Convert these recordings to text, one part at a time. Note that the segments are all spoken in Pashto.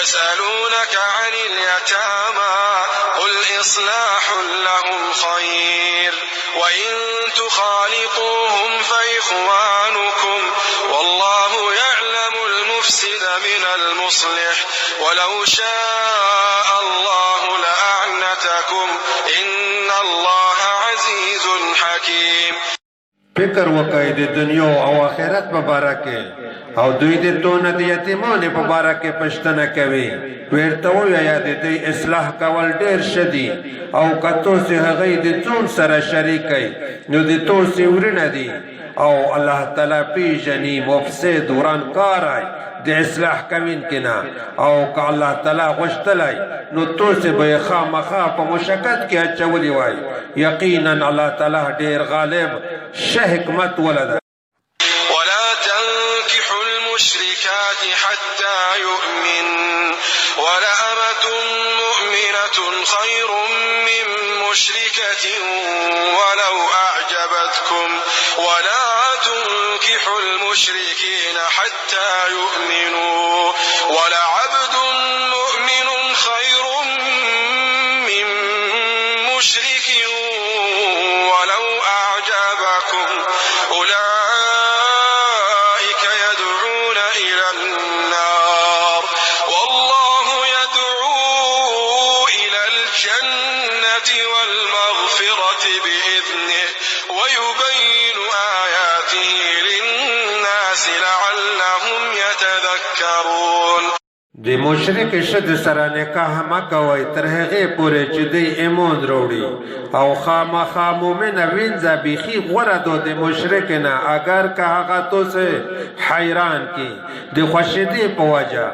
يسألونك عن اليتامى قل إصلاح لهم خير وإن تخالطوهم فإخوانكم والله يعلم المفسد من المصلح ولو شاء الله لأعنتكم إن الله عزيز حكيم. فکر وکړئ د دنیا او آخرت په باره کې او دوی د تونه د یتیمانو په باره کې پوښتنه کوي. ورته ووایه د دوی اصلاح کول ډېر ښه دي او که تاسې هغوی د ځان سره شریکئ نو د تاسې ورونه دي او الله تعالی پیژني مفسد ورانکاری د اصلاح کوونکي نه او که الله تعالی غوښتلی نو تاسې به یې خامخا په مشقت کې اچولی وای. یقینا الله تعالی ډېر غالب شه حکمت ولده. ولا تنكحوا المشركات حتى يؤمن ولأمة مؤمنة خير من مشركة ولو أعجبتكم ولا تنكحوا المشركين حتى يؤمنوا ولعبد مؤمن خير من مشرك ولو أعجبكم أولئك يدعون إلى النار والله يدعو إلى الجنة والمغفرة بإذنه ويبين آياته للناس لعلهم يتذكرون. د مشرک ښځې سره نکاح مه کوئ تر هغې پورې چې دوی ایمان راوړي او خامخا مؤمنه وینځه بیخي غوره ده د مشرک نه اگر که هغه تاسې حیران کړي د خوښېدې په وجه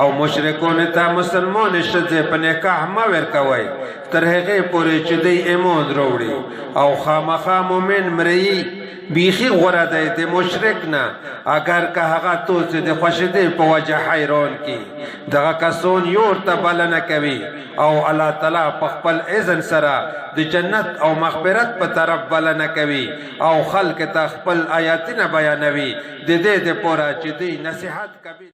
او مشرکانو ته مسلمانې ښځې په نکاح مه ورکوئ تر هغې پورې چې دوی ایمان راوړي او خامخا مؤمن مرئي بیخي غوره دی د مشرک نه اگر که هغه تاسې د خوښېدې په وجه حیران کړي. دغه کسان یور ته بلنه کوي او الله تعالی په خپل اذن سره د جنت او مغفرت په طرف بلنه کوي او خلق ته خپل آیاتونه بیانوي د دې دپاره چې دوی نصیحت کوي.